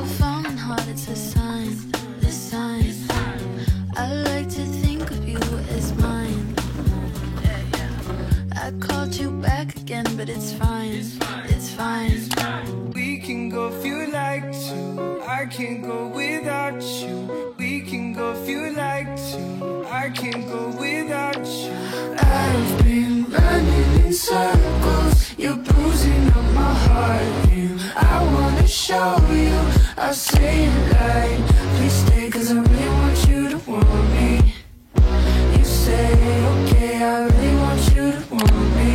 falling hard, it's a sign, the sign. I like to think of you as mine. I called you back again, but it's fine, it's fine. We can go if you like to, I can't go without you. We can go if you like to, I can't go without you. I've been running in circles, you're bruising up my heart, and I wanna show you, I'll say it like, please stay cause I really want you to want me. You say okay, I really want you to want me.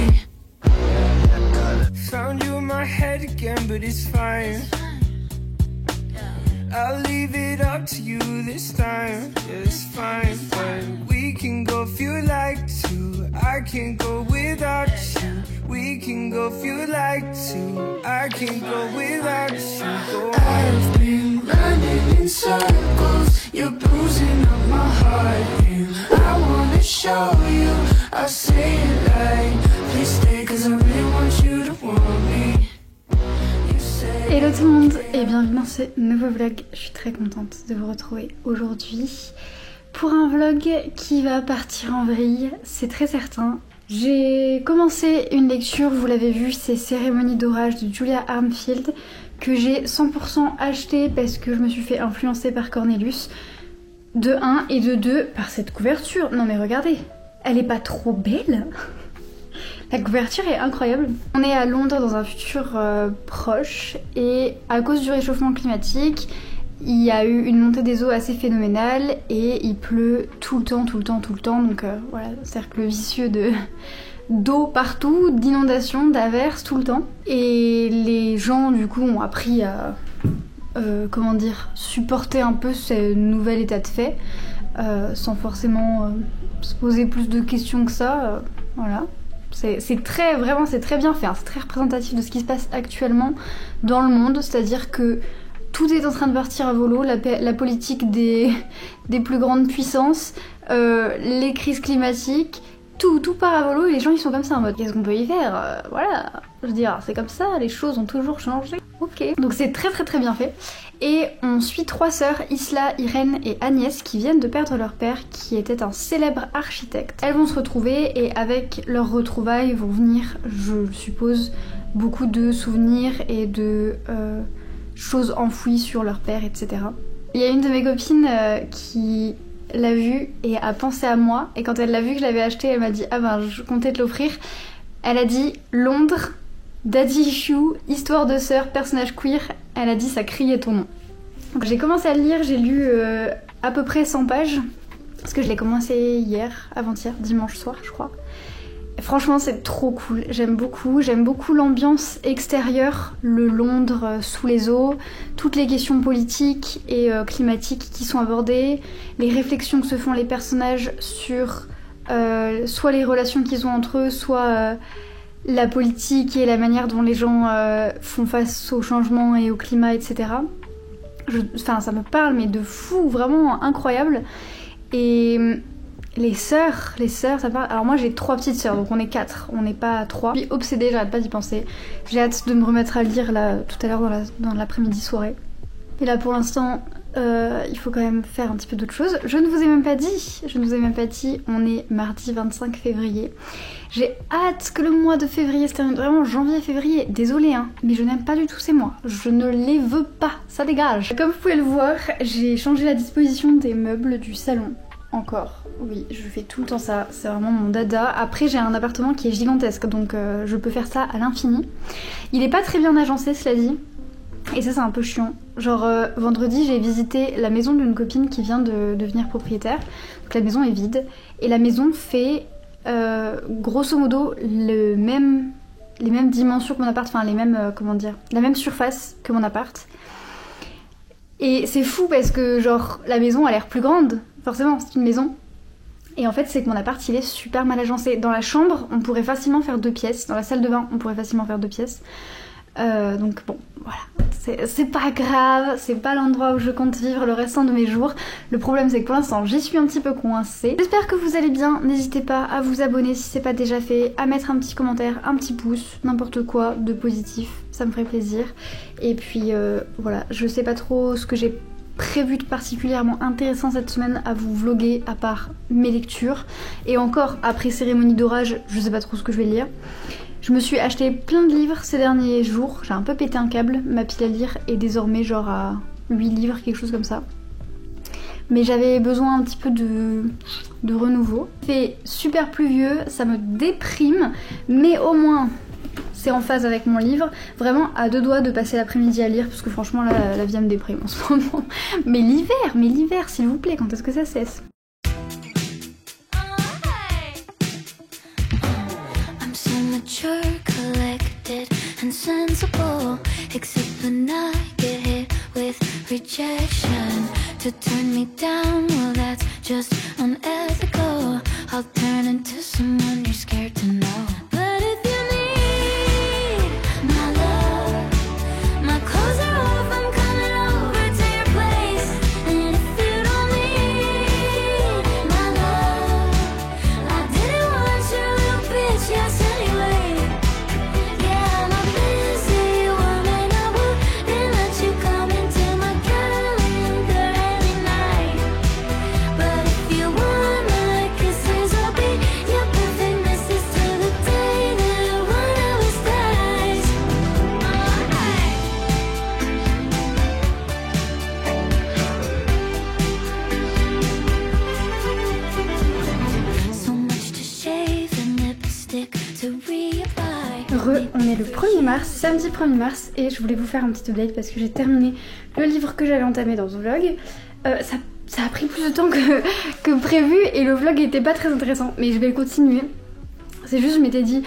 Found you in my head again, but it's fine. I'll leave it up to you this time. Yeah, it's fine, but we can go if you like to, I can't go without you. We can go if you like to, I can't go without you. Go on. I've been running in circles, you're bruising up my heart, and I wanna show you, I'll say it like, please stay cause I really want you to want me. Hello tout le monde et bienvenue dans ce nouveau vlog. Je suis très contente de vous retrouver aujourd'hui pour un vlog qui va partir en vrille, c'est très certain. J'ai commencé une lecture, vous l'avez vu, c'est Cérémonie d'orage de Julia Armfield que j'ai 100% acheté parce que je me suis fait influencer par Cornelius. De 1 et de 2 par cette couverture. Non mais regardez, elle est pas trop belle? La couverture est incroyable. On est à Londres dans un futur proche et à cause du réchauffement climatique, il y a eu une montée des eaux assez phénoménale et il pleut tout le temps. Donc voilà, cercle vicieux d'eau partout, d'inondations, d'averses tout le temps. Et les gens du coup ont appris à supporter un peu ce nouvel état de fait sans forcément se poser plus de questions que ça. Voilà. C'est très bien fait, hein. C'est très représentatif de ce qui se passe actuellement dans le monde, c'est-à-dire que tout est en train de partir à volo, la politique des plus grandes puissances, les crises climatiques, tout part à volo et les gens ils sont comme ça en mode qu'est-ce qu'on peut y faire, voilà, je veux dire c'est comme ça, les choses ont toujours changé, ok. Donc c'est très bien fait. Et on suit 3 sœurs, Isla, Irène et Agnès, qui viennent de perdre leur père, qui était un célèbre architecte. Elles vont se retrouver et avec leurs retrouvailles vont venir, je suppose, beaucoup de souvenirs et de choses enfouies sur leur père, etc. Il y a une de mes copines qui l'a vu et a pensé à moi, et quand elle l'a vu que je l'avais acheté, elle m'a dit « Ah ben, je comptais te l'offrir ». Elle a dit « Londres, Daddy Issue, histoire de sœur, personnage queer ». Elle a dit ça criait ton nom. Donc j'ai commencé à le lire, j'ai lu à peu près 100 pages. Parce que je l'ai commencé hier, avant-hier, dimanche soir je crois. Et franchement c'est trop cool, j'aime beaucoup l'ambiance extérieure, le Londres sous les eaux, toutes les questions politiques et climatiques qui sont abordées, les réflexions que se font les personnages sur soit les relations qu'ils ont entre eux, soit la politique et la manière dont les gens font face au changement et au climat, etc. Enfin, ça me parle, mais de fou, vraiment incroyable. Et les sœurs, ça parle. Alors moi j'ai 3 petites sœurs, donc on est 4, on n'est pas 3. Je suis obsédée, j'arrête pas d'y penser. J'ai hâte de me remettre à lire là tout à l'heure dans l'après-midi soirée. Et là pour l'instant, il faut quand même faire un petit peu d'autres choses. Je ne vous ai même pas dit, on est mardi 25 février. J'ai hâte que le mois de février se termine, vraiment janvier-février. Désolée hein, mais je n'aime pas du tout ces mois. Je ne les veux pas, ça dégage. Comme vous pouvez le voir, j'ai changé la disposition des meubles du salon. Encore, oui, je fais tout le temps ça, c'est vraiment mon dada. Après j'ai un appartement qui est gigantesque, donc je peux faire ça à l'infini. Il est pas très bien agencé, cela dit. Et ça c'est un peu chiant. Genre vendredi j'ai visité la maison d'une copine qui vient de devenir propriétaire. Donc la maison est vide. Et la maison fait grosso modo les mêmes dimensions que mon appart. Enfin les mêmes, la même surface que mon appart. Et c'est fou parce que genre la maison a l'air plus grande. Forcément c'est une maison. Et en fait c'est que mon appart il est super mal agencé. Dans la chambre on pourrait facilement faire 2 pièces. Dans la salle de bain on pourrait facilement faire 2 pièces. Donc bon, voilà. C'est pas grave, c'est pas l'endroit où je compte vivre le restant de mes jours. Le problème c'est que pour l'instant j'y suis un petit peu coincée. J'espère que vous allez bien, n'hésitez pas à vous abonner si c'est pas déjà fait, à mettre un petit commentaire, un petit pouce, n'importe quoi de positif, ça me ferait plaisir. Et puis voilà, je sais pas trop ce que j'ai prévu de particulièrement intéressant cette semaine à vous vlogger à part mes lectures. Et encore, après Cérémonie d'orage, je sais pas trop ce que je vais lire. Je me suis acheté plein de livres ces derniers jours, j'ai un peu pété un câble, ma pile à lire est désormais genre à 8 livres, quelque chose comme ça. Mais j'avais besoin un petit peu de renouveau. Il fait super pluvieux, ça me déprime, mais au moins c'est en phase avec mon livre. Vraiment à deux doigts de passer l'après-midi à lire, parce que franchement là, la vie me déprime en ce moment. Mais l'hiver s'il vous plaît, quand est-ce que ça cesse ? Mature, collected, and sensible. Except when I get hit with rejection. To turn me down, well that's just unethical. I'll turn into someone you're scared to know. But if you need my love, my clothes are off, I'm coming over to your place. And if you don't need my love, I didn't want your little bitch, yes. On est le 1er mars, samedi 1er mars, et je voulais vous faire un petit update parce que j'ai terminé le livre que j'avais entamé dans ce vlog. Ça a pris plus de temps que prévu et le vlog était pas très intéressant, mais je vais le continuer. C'est juste, je m'étais dit,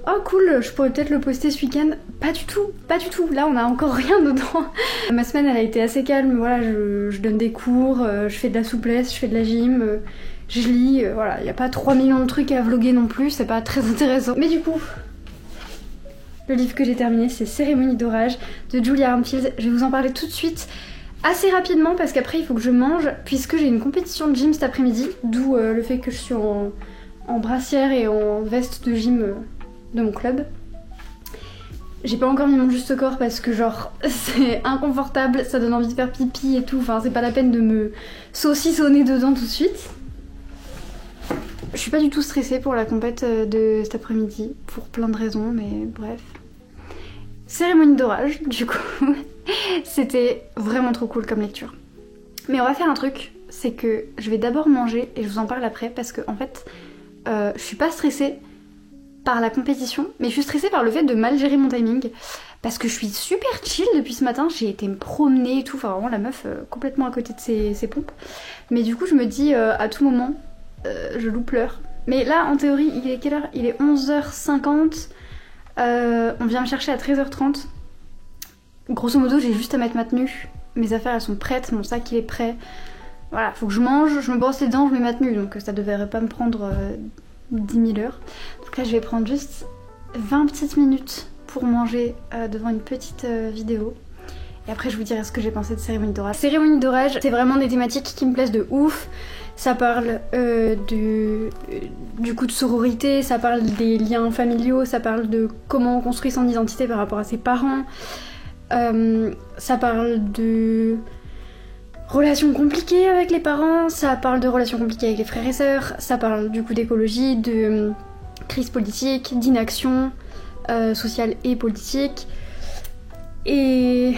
oh cool, je pourrais peut-être le poster ce week-end. Pas du tout, là on a encore rien dedans. Ma semaine elle a été assez calme, voilà, je donne des cours, je fais de la souplesse, je fais de la gym, je lis, voilà, il n'y a pas 3 millions de trucs à vlogger non plus, c'est pas très intéressant. Mais du coup, le livre que j'ai terminé, c'est Cérémonie d'orage de Julia Armfield. Je vais vous en parler tout de suite, assez rapidement, parce qu'après il faut que je mange, puisque j'ai une compétition de gym cet après-midi, d'où le fait que je suis en brassière et en veste de gym de mon club. J'ai pas encore mis mon juste corps parce que genre c'est inconfortable, ça donne envie de faire pipi et tout, enfin c'est pas la peine de me saucissonner dedans tout de suite. Je suis pas du tout stressée pour la compète de cet après-midi, pour plein de raisons, mais bref. Cérémonie d'orage, du coup, c'était vraiment trop cool comme lecture. Mais on va faire un truc, c'est que je vais d'abord manger et je vous en parle après parce que en fait, je suis pas stressée par la compétition, mais je suis stressée par le fait de mal gérer mon timing parce que je suis super chill depuis ce matin, j'ai été me promener et tout, enfin vraiment la meuf complètement à côté de ses pompes. Mais du coup je me dis à tout moment, je loupe l'heure. Mais là en théorie il est quelle heure ? Il est 11h50, on vient me chercher à 13h30. Grosso modo j'ai juste à mettre ma tenue, mes affaires elles sont prêtes, mon sac il est prêt. Voilà, faut que je mange, je me brosse les dents, je mets ma tenue, donc ça devrait pas me prendre 10 000 heures. Donc là je vais prendre juste 20 petites minutes pour manger devant une petite vidéo. Et après je vous dirai ce que j'ai pensé de Cérémonie d'orage. Cérémonie d'orage, c'est vraiment des thématiques qui me plaisent de ouf. Ça parle du coup de sororité, ça parle des liens familiaux, ça parle de comment on construit son identité par rapport à ses parents. Ça parle de relations compliquées avec les parents, ça parle de relations compliquées avec les frères et sœurs, ça parle du coup d'écologie, de crise politique, d'inaction sociale et politique. Et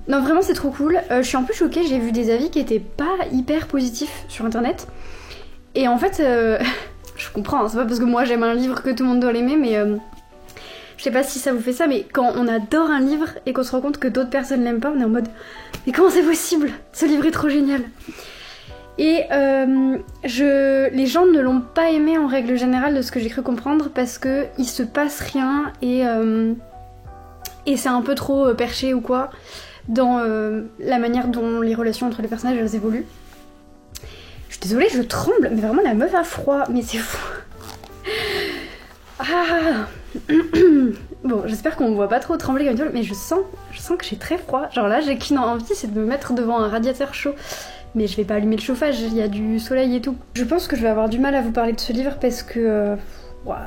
non vraiment c'est trop cool, je suis un peu choquée, j'ai vu des avis qui étaient pas hyper positifs sur internet. Et en fait, je comprends, hein, c'est pas parce que moi j'aime un livre que tout le monde doit l'aimer, mais je sais pas si ça vous fait ça, mais quand on adore un livre et qu'on se rend compte que d'autres personnes l'aiment pas, on est en mode mais comment c'est possible ? Ce livre est trop génial. Et les gens ne l'ont pas aimé en règle générale de ce que j'ai cru comprendre parce que il se passe rien et c'est un peu trop perché ou quoi dans la manière dont les relations entre les personnages elles évoluent. Je suis désolée, je tremble, mais vraiment la meuf a froid, mais c'est fou. Ah Bon, j'espère qu'on me voit pas trop trembler comme ça, mais je sens que j'ai très froid. Genre là, j'ai qu'une envie, c'est de me mettre devant un radiateur chaud. Mais je vais pas allumer le chauffage, il y a du soleil et tout. Je pense que je vais avoir du mal à vous parler de ce livre parce que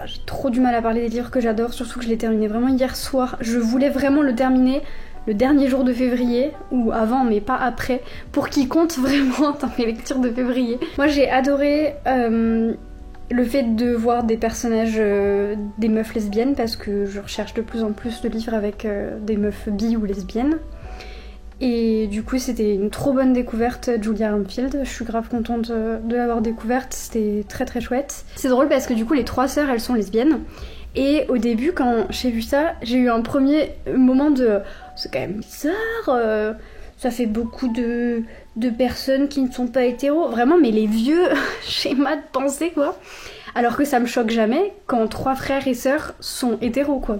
j'ai trop du mal à parler des livres que j'adore, surtout que je l'ai terminé vraiment hier soir. Je voulais vraiment le terminer le dernier jour de février, ou avant mais pas après, pour qu'il compte vraiment dans mes lectures de février. Moi j'ai adoré le fait de voir des personnages, des meufs lesbiennes, parce que je recherche de plus en plus de livres avec des meufs bi ou lesbiennes. Et du coup c'était une trop bonne découverte, Julia Armfield. Je suis grave contente de l'avoir découverte, c'était très très chouette. C'est drôle parce que du coup les 3 sœurs elles sont lesbiennes. Et au début quand j'ai vu ça, j'ai eu un premier moment de... C'est quand même bizarre, ça fait beaucoup de personnes qui ne sont pas hétéros. Vraiment, mais les vieux schémas de pensée quoi. Alors que ça me choque jamais quand 3 frères et sœurs sont hétéros quoi.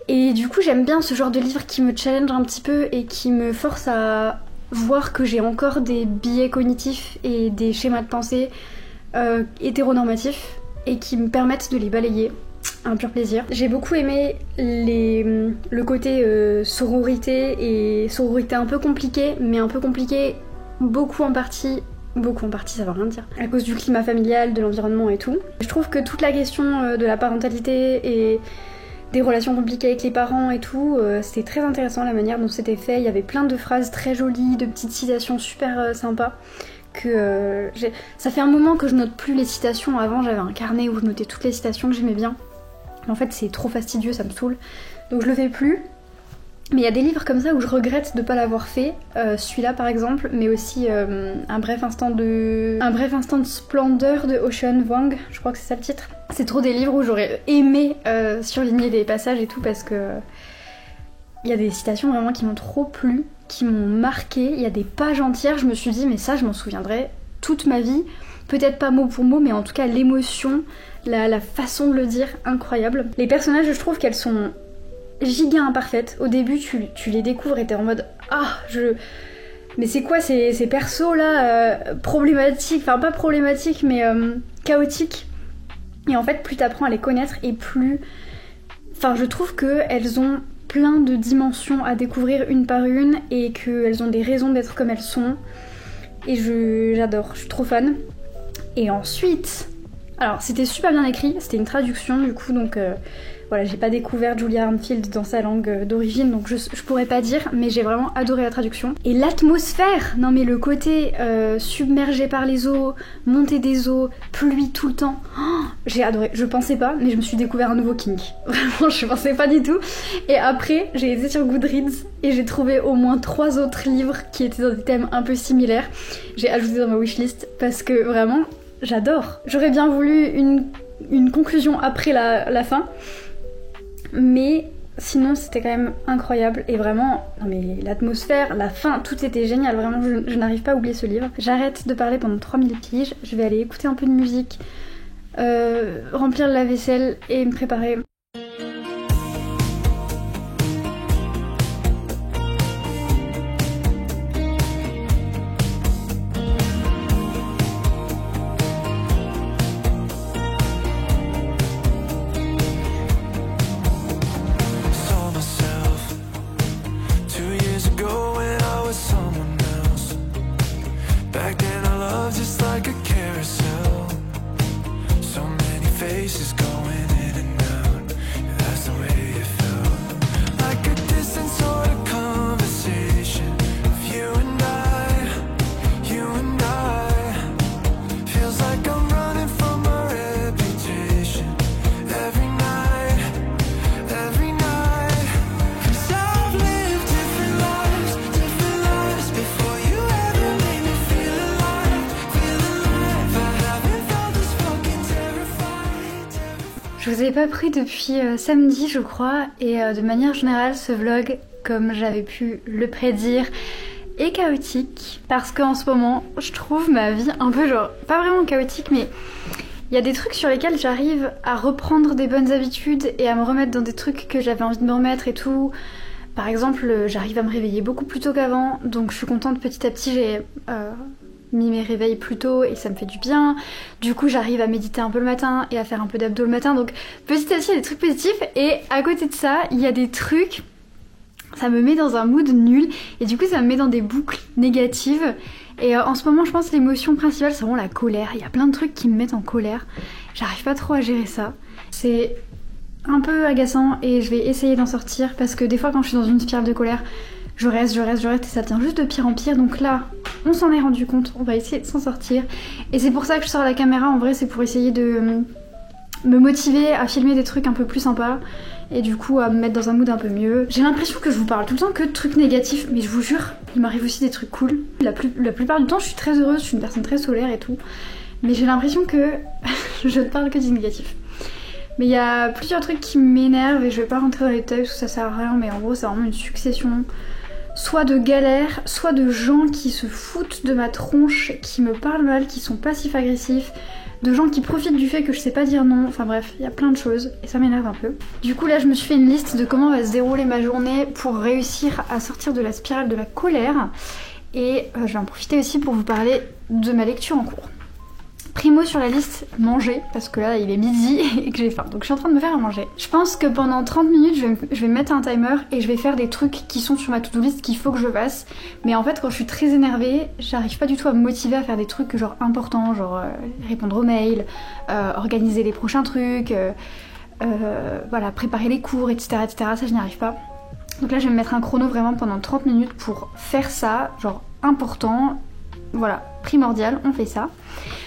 Et du coup j'aime bien ce genre de livre qui me challenge un petit peu et qui me force à voir que j'ai encore des biais cognitifs et des schémas de pensée hétéronormatifs et qui me permettent de les balayer. Un pur plaisir. J'ai beaucoup aimé le côté sororité et sororité un peu compliquée, mais un peu compliquée beaucoup en partie ça veut rien dire, à cause du climat familial, de l'environnement et tout. Je trouve que toute la question de la parentalité et des relations compliquées avec les parents et tout, c'était très intéressant la manière dont c'était fait. Il y avait plein de phrases très jolies, de petites citations super sympas. Ça fait un moment que je note plus les citations. Avant j'avais un carnet où je notais toutes les citations que j'aimais bien. En fait c'est trop fastidieux, ça me saoule. Donc je le fais plus. Mais il y a des livres comme ça où je regrette de pas l'avoir fait. Celui-là par exemple, mais aussi un bref instant de splendeur de Ocean Vuong, je crois que c'est ça le titre. C'est trop des livres où j'aurais aimé surligner des passages et tout parce que il y a des citations vraiment qui m'ont trop plu, qui m'ont marqué. Il y a des pages entières, je me suis dit mais ça je m'en souviendrai toute ma vie. Peut-être pas mot pour mot, mais en tout cas l'émotion, la façon de le dire, incroyable. Les personnages, je trouve qu'elles sont giga imparfaites. Au début tu les découvres et t'es en mode mais c'est quoi ces persos là problématiques, enfin pas problématiques mais chaotiques. Et en fait plus t'apprends à les connaître et plus... Enfin je trouve qu'elles ont plein de dimensions à découvrir une par une et qu'elles ont des raisons d'être comme elles sont. Et j'adore, je suis trop fan. Et ensuite... Alors c'était super bien écrit, c'était une traduction du coup donc... Voilà, j'ai pas découvert Julia Armfield dans sa langue d'origine, donc je pourrais pas dire, mais j'ai vraiment adoré la traduction. Et l'atmosphère, non mais le côté submergé par les eaux, montée des eaux, pluie tout le temps, j'ai adoré. Je pensais pas, mais je me suis découvert un nouveau kink. Vraiment, je pensais pas du tout. Et après, j'ai été sur Goodreads et j'ai trouvé au moins 3 autres livres qui étaient dans des thèmes un peu similaires. J'ai ajouté dans ma wishlist parce que vraiment, j'adore. J'aurais bien voulu une conclusion après la fin. Mais sinon c'était quand même incroyable et vraiment, non mais l'atmosphère, la fin, tout était génial, vraiment je n'arrive pas à oublier ce livre. J'arrête de parler pendant 3000 piges, je vais aller écouter un peu de musique, remplir la vaisselle et me préparer. Je vous avais pas pris depuis samedi je crois et de manière générale ce vlog, comme j'avais pu le prédire, est chaotique parce qu'en ce moment je trouve ma vie un peu genre, pas vraiment chaotique mais il y a des trucs sur lesquels j'arrive à reprendre des bonnes habitudes et à me remettre dans des trucs que j'avais envie de me remettre et tout. Par exemple j'arrive à me réveiller beaucoup plus tôt qu'avant donc je suis contente, petit à petit j'ai mis mes réveils plus tôt et ça me fait du bien. Du coup j'arrive à méditer un peu le matin et à faire un peu d'abdos le matin, donc petit à petit il y a des trucs positifs. Et à côté de ça il y a des trucs, ça me met dans un mood nul et du coup ça me met dans des boucles négatives. Et en ce moment je pense que l'émotion principale c'est vraiment la colère. Il y a plein de trucs qui me mettent en colère, j'arrive pas trop à gérer ça. C'est un peu agaçant et je vais essayer d'en sortir parce que des fois quand je suis dans une spirale de colère, je reste et ça devient juste de pire en pire. Donc là, on s'en est rendu compte, on va essayer de s'en sortir. Et c'est pour ça que je sors la caméra, en vrai c'est pour essayer de me motiver à filmer des trucs un peu plus sympas. Et du coup à me mettre dans un mood un peu mieux. J'ai l'impression que je vous parle tout le temps que de trucs négatifs, mais je vous jure, il m'arrive aussi des trucs cool. La plupart du temps je suis très heureuse, je suis une personne très solaire et tout. Mais j'ai l'impression que je ne parle que du négatif. Mais il y a plusieurs trucs qui m'énervent et je vais pas rentrer dans les détails parce que ça sert à rien, mais en gros c'est vraiment une succession soit de galères, soit de gens qui se foutent de ma tronche, qui me parlent mal, qui sont passifs-agressifs, de gens qui profitent du fait que je sais pas dire non, enfin bref, il y a plein de choses et ça m'énerve un peu. Du coup là je me suis fait une liste de comment va se dérouler ma journée pour réussir à sortir de la spirale de la colère et je vais en profiter aussi pour vous parler de ma lecture en cours. Primo sur la liste, manger, parce que là il est midi et que j'ai faim, donc je suis en train de me faire à manger. Je pense que pendant 30 minutes je vais mettre un timer et je vais faire des trucs qui sont sur ma to-do list qu'il faut que je fasse. Mais en fait quand je suis très énervée, j'arrive pas du tout à me motiver à faire des trucs genre importants, genre répondre aux mails, organiser les prochains trucs, voilà, préparer les cours, etc. Ça je n'y arrive pas. Donc là je vais me mettre un chrono vraiment pendant 30 minutes pour faire ça, genre important, voilà, primordial, on fait ça.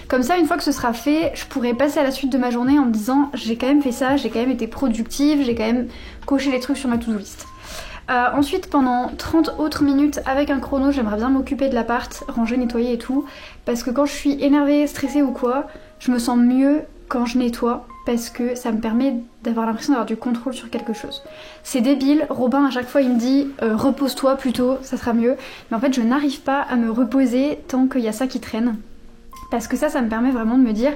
Comme ça, une fois que ce sera fait, je pourrai passer à la suite de ma journée en me disant j'ai quand même fait ça, j'ai quand même été productive, j'ai quand même coché les trucs sur ma to-do list. Ensuite, pendant 30 autres minutes avec un chrono, j'aimerais bien m'occuper de l'appart, ranger, nettoyer et tout. Parce que quand je suis énervée, stressée ou quoi, je me sens mieux quand je nettoie. Parce que ça me permet d'avoir l'impression d'avoir du contrôle sur quelque chose. C'est débile, Robin à chaque fois il me dit repose-toi plutôt, ça sera mieux. Mais en fait je n'arrive pas à me reposer tant qu'il y a ça qui traîne. Parce que ça me permet vraiment de me dire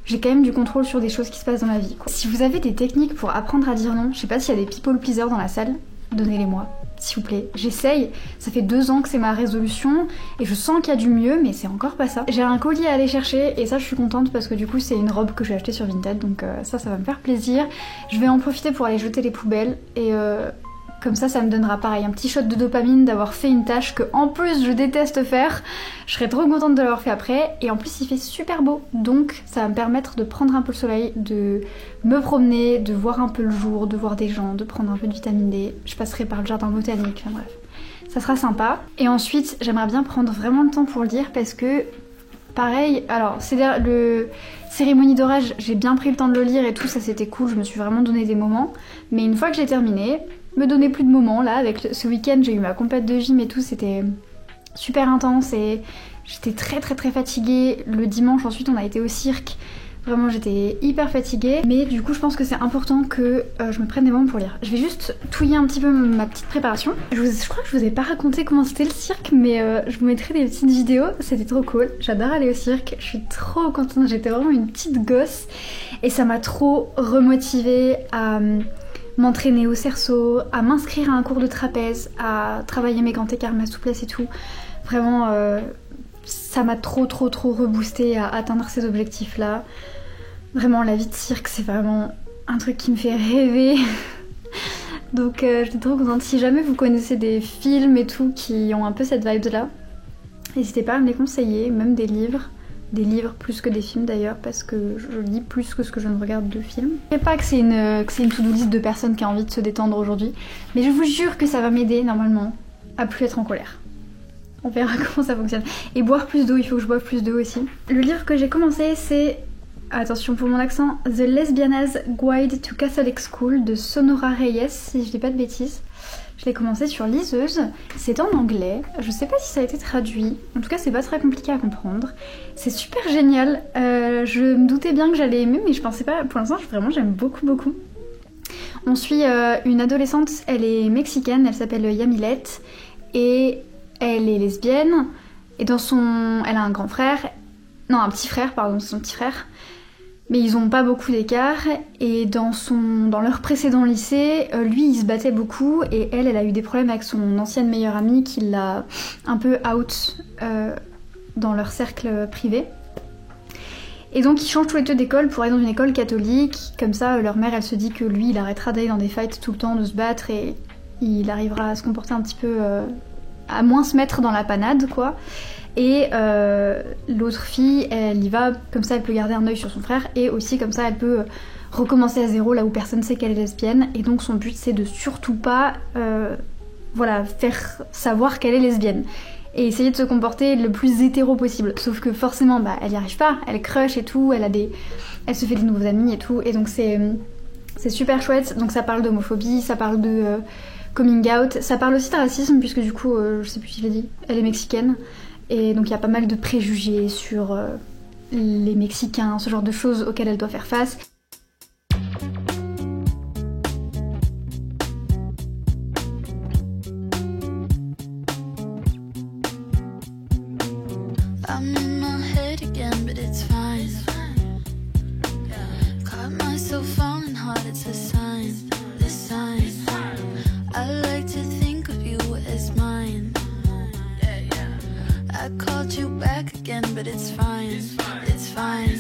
j'ai quand même du contrôle sur des choses qui se passent dans ma vie, quoi. Si vous avez des techniques pour apprendre à dire non, je sais pas s'il y a des people pleasers dans la salle, donnez-les-moi, s'il vous plaît. J'essaye, ça fait 2 ans que c'est ma résolution et je sens qu'il y a du mieux, mais c'est encore pas ça. J'ai un colis à aller chercher et ça je suis contente parce que du coup c'est une robe que j'ai achetée sur Vinted, donc ça va me faire plaisir. Je vais en profiter pour aller jeter les poubelles et comme ça me donnera pareil un petit shot de dopamine d'avoir fait une tâche que en plus je déteste faire. Je serai trop contente de l'avoir fait après et en plus il fait super beau, donc ça va me permettre de prendre un peu le soleil, de me promener, de voir un peu le jour, de voir des gens, de prendre un peu de vitamine D. Je passerai par le jardin botanique, enfin bref, ça sera sympa. Et ensuite j'aimerais bien prendre vraiment le temps pour lire parce que pareil, alors c'est le cérémonie d'orage, j'ai bien pris le temps de le lire et tout, ça c'était cool, je me suis vraiment donné des moments, mais une fois que j'ai terminé, me donner plus de moments. Là avec ce week-end j'ai eu ma compète de gym et tout, c'était super intense et j'étais très fatiguée. Le dimanche ensuite on a été au cirque, vraiment j'étais hyper fatiguée, mais du coup je pense que c'est important que je me prenne des moments pour lire. Je vais juste touiller un petit peu ma petite préparation. Je crois que je vous ai pas raconté comment c'était le cirque, mais je vous mettrai des petites vidéos, c'était trop cool, j'adore aller au cirque, je suis trop contente, j'étais vraiment une petite gosse et ça m'a trop remotivée à m'entraîner au cerceau, à m'inscrire à un cours de trapèze, à travailler mes grands écarts, ma souplesse et tout. Vraiment, ça m'a trop reboosté à atteindre ces objectifs là. Vraiment la vie de cirque c'est vraiment un truc qui me fait rêver. Donc j'étais trop contente. Si jamais vous connaissez des films et tout qui ont un peu cette vibe là, n'hésitez pas à me les conseiller, même des livres plus que des films d'ailleurs, parce que je lis plus que ce que je ne regarde de films. Je sais pas que c'est une to-do list de personnes qui a envie de se détendre aujourd'hui, mais je vous jure que ça va m'aider normalement à plus être en colère. On verra comment ça fonctionne. Et boire plus d'eau, il faut que je boive plus d'eau aussi. Le livre que j'ai commencé c'est, attention pour mon accent, The Lesbiana's Guide to Catholic School de Sonora Reyes, si je dis pas de bêtises. Je l'ai commencé sur liseuse, c'est en anglais, je sais pas si ça a été traduit, en tout cas c'est pas très compliqué à comprendre. C'est super génial, je me doutais bien que j'allais aimer mais je pensais pas, pour l'instant vraiment j'aime beaucoup. On suit une adolescente, elle est mexicaine, elle s'appelle Yamilette et elle est lesbienne et elle a un petit frère, c'est son petit frère. Mais ils ont pas beaucoup d'écart et dans leur précédent lycée, lui il se battait beaucoup et elle a eu des problèmes avec son ancienne meilleure amie qui l'a un peu out dans leur cercle privé. Et donc ils changent tous les deux d'école pour aller dans une école catholique, comme ça leur mère elle se dit que lui il arrêtera d'aller dans des fights tout le temps, de se battre et il arrivera à se comporter un petit peu, à moins se mettre dans la panade quoi. Et l'autre fille elle y va, comme ça elle peut garder un œil sur son frère et aussi comme ça elle peut recommencer à zéro là où personne sait qu'elle est lesbienne. Et donc son but c'est de surtout pas faire savoir qu'elle est lesbienne. Et essayer de se comporter le plus hétéro possible. Sauf que forcément, elle y arrive pas, elle crush et tout, elle se fait des nouveaux amis et tout, et donc c'est super chouette. Donc ça parle d'homophobie, ça parle de coming out, ça parle aussi de racisme, puisque du coup, je sais plus si je l'ai dit, elle est mexicaine, et donc il y a pas mal de préjugés sur les Mexicains, ce genre de choses auxquelles elle doit faire face. I'm in my head again, but it's fine. Caught myself falling hard, it's a sign, this sign. I like to think of you as mine. I called you back again, but it's fine, it's fine.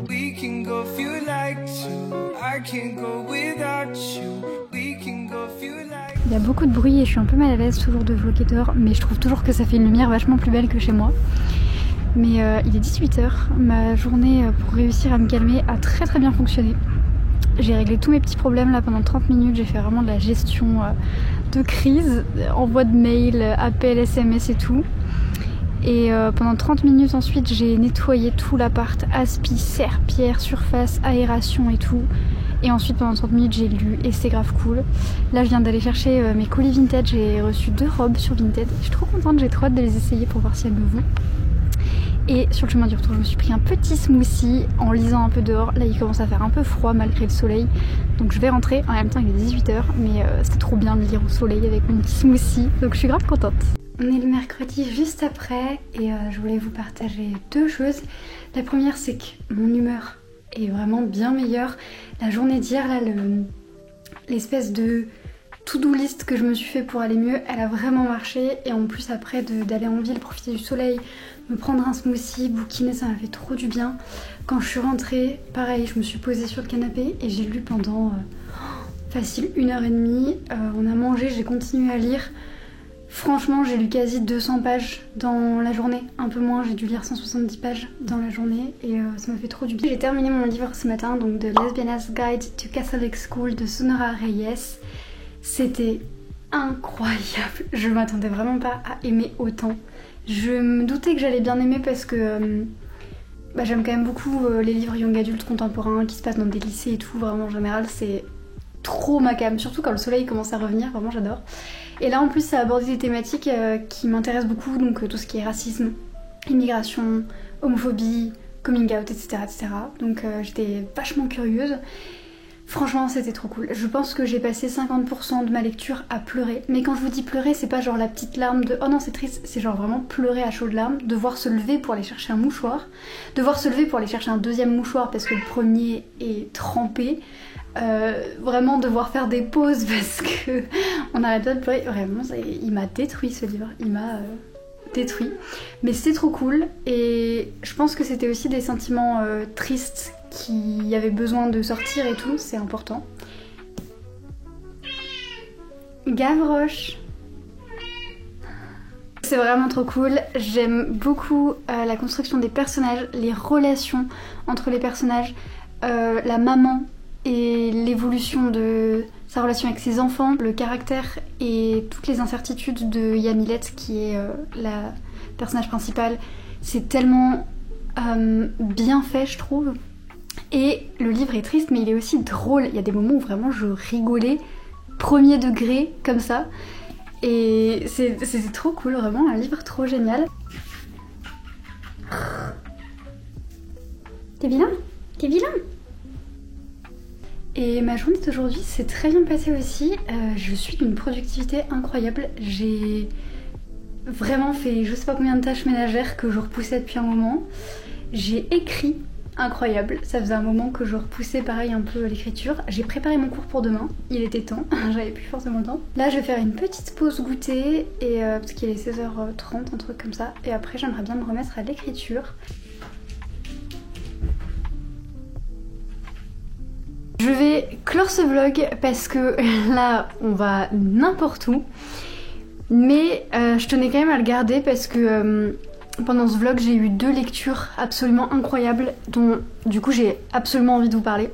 We can go if you like to. I can't go without you. We can go if you like. Il y a beaucoup de bruit et je suis un peu mal à l'aise toujours de vloguer dehors, mais je trouve toujours que ça fait une lumière vachement plus belle que chez moi. Mais il est 18h, ma journée pour réussir à me calmer a très très bien fonctionné. J'ai réglé tous mes petits problèmes là pendant 30 minutes, j'ai fait vraiment de la gestion de crise, envoi de mails, appels, SMS et tout. Et pendant 30 minutes ensuite j'ai nettoyé tout l'appart, aspi, serpillère, surface, aération et tout. Et ensuite pendant 30 minutes j'ai lu et c'est grave cool. Là je viens d'aller chercher mes colis Vinted, j'ai reçu 2 robes sur Vinted. Je suis trop contente, j'ai trop hâte de les essayer pour voir si elles me vont. Et sur le chemin du retour je me suis pris un petit smoothie en lisant un peu dehors. Là il commence à faire un peu froid malgré le soleil. Donc je vais rentrer, en même temps il est 18h. Mais c'était trop bien de lire au soleil avec mon petit smoothie. Donc je suis grave contente. On est le mercredi juste après et je voulais vous partager 2 choses. La première c'est que mon humeur est vraiment bien meilleure. La journée d'hier là, l'espèce de to-do list que je me suis fait pour aller mieux, elle a vraiment marché. Et en plus après d'aller en ville, profiter du soleil, me prendre un smoothie, bouquiner, ça m'a fait trop du bien. Quand je suis rentrée, pareil, je me suis posée sur le canapé et j'ai lu pendant facile 1h30. On a mangé, j'ai continué à lire. Franchement, j'ai lu quasi 200 pages dans la journée. Un peu moins, j'ai dû lire 170 pages dans la journée et ça m'a fait trop du bien. J'ai terminé mon livre ce matin, donc The Lesbianas Guide to Catholic School de Sonora Reyes. C'était incroyable. Je m'attendais vraiment pas à aimer autant. Je me doutais que j'allais bien aimer parce que j'aime quand même beaucoup les livres young adultes contemporains qui se passent dans des lycées et tout. Vraiment en général c'est trop ma came, surtout quand le soleil commence à revenir, vraiment j'adore. Et là en plus ça a abordé des thématiques qui m'intéressent beaucoup, donc tout ce qui est racisme, immigration, homophobie, coming out, etc. Donc j'étais vachement curieuse. Franchement c'était trop cool. Je pense que j'ai passé 50% de ma lecture à pleurer. Mais quand je vous dis pleurer, c'est pas genre la petite larme de oh non c'est triste, c'est genre vraiment pleurer à chaudes larmes, devoir se lever pour aller chercher un mouchoir, devoir se lever pour aller chercher un deuxième mouchoir parce que le premier est trempé, vraiment devoir faire des pauses parce que on n'arrête pas de pleurer. Vraiment il m'a détruit ce livre, il m'a détruit. Mais c'était trop cool et je pense que c'était aussi des sentiments tristes qui avaient besoin de sortir et tout, c'est important. Gavroche. C'est vraiment trop cool, j'aime beaucoup la construction des personnages, les relations entre les personnages, la maman et l'évolution de sa relation avec ses enfants, le caractère et toutes les incertitudes de Yamilette qui est la personnage principal. C'est tellement bien fait je trouve. Et le livre est triste mais il est aussi drôle. Il y a des moments où vraiment je rigolais premier degré comme ça. Et c'était trop cool, vraiment un livre trop génial. T'es vilain? T'es vilain? Et ma journée d'aujourd'hui s'est très bien passée aussi. Je suis d'une productivité incroyable. J'ai vraiment fait je sais pas combien de tâches ménagères que je repoussais depuis un moment. J'ai écrit incroyable. Ça faisait un moment que je repoussais pareil un peu l'écriture. J'ai préparé mon cours pour demain, il était temps, j'avais plus forcément le temps. Là je vais faire une petite pause goûter, et, parce qu'il est 16h30, un truc comme ça. Et après j'aimerais bien me remettre à l'écriture. Je vais clore ce vlog parce que là on va n'importe où. Mais je tenais quand même à le garder parce que pendant ce vlog j'ai eu 2 lectures absolument incroyables dont du coup j'ai absolument envie de vous parler.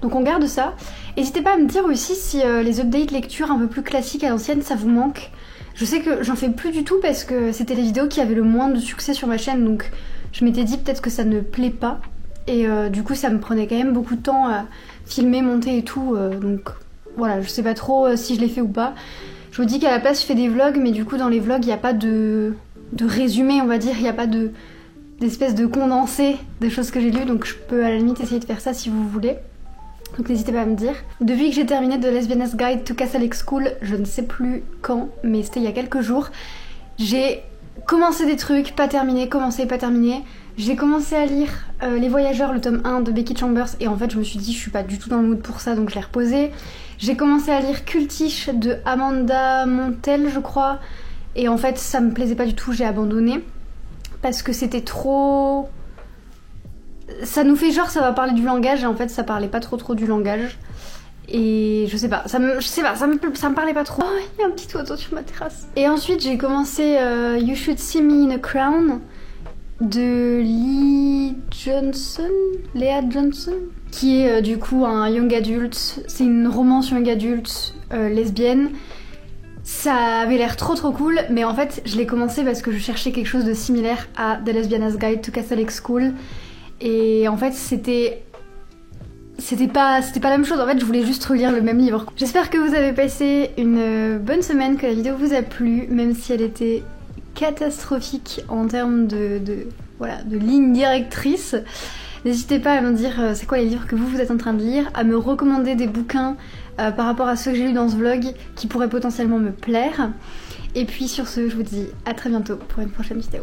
Donc on garde ça. N'hésitez pas à me dire aussi si les updates lectures un peu plus classiques à l'ancienne ça vous manque. Je sais que j'en fais plus du tout parce que c'était les vidéos qui avaient le moins de succès sur ma chaîne, donc je m'étais dit peut-être que ça ne plaît pas. Et du coup ça me prenait quand même beaucoup de temps à filmer, monter et tout, donc voilà, je sais pas trop si je l'ai fait ou pas. Je vous dis qu'à la place je fais des vlogs, mais du coup dans les vlogs il n'y a pas de résumé, on va dire, il n'y a pas d'espèce de condensé des choses que j'ai lues, donc je peux à la limite essayer de faire ça si vous voulez. Donc n'hésitez pas à me dire. Depuis que j'ai terminé The Lesbianas Guide to Catholic School, je ne sais plus quand, mais c'était il y a quelques jours, j'ai commencé des trucs, pas terminé, commencé, pas terminé. J'ai commencé à lire Les Voyageurs, le tome 1 de Becky Chambers, et en fait je me suis dit je suis pas du tout dans le mood pour ça, donc je l'ai reposé. J'ai commencé à lire Cultish de Amanda Montel, je crois, et en fait ça me plaisait pas du tout, j'ai abandonné parce que c'était trop... Ça nous fait genre ça va parler du langage, et en fait ça parlait pas trop du langage. Et je sais pas, ça me parlait pas trop. Oh, il y a un petit oiseau sur ma terrasse. Et ensuite j'ai commencé You Should See Me in a Crown de Leah Johnson, qui est du coup un young adult. C'est une romance young adult lesbienne. Ça avait l'air trop cool, mais en fait je l'ai commencé parce que je cherchais quelque chose de similaire à The Lesbianas Guide to Catholic School, et en fait c'était pas la même chose. En fait je voulais juste relire le même livre. J'espère que vous avez passé une bonne semaine, que la vidéo vous a plu, même si elle était catastrophique en termes de ligne directrice. N'hésitez pas à me dire c'est quoi les livres que vous êtes en train de lire, à me recommander des bouquins par rapport à ceux que j'ai lus dans ce vlog qui pourraient potentiellement me plaire. Et puis sur ce, je vous dis à très bientôt pour une prochaine vidéo.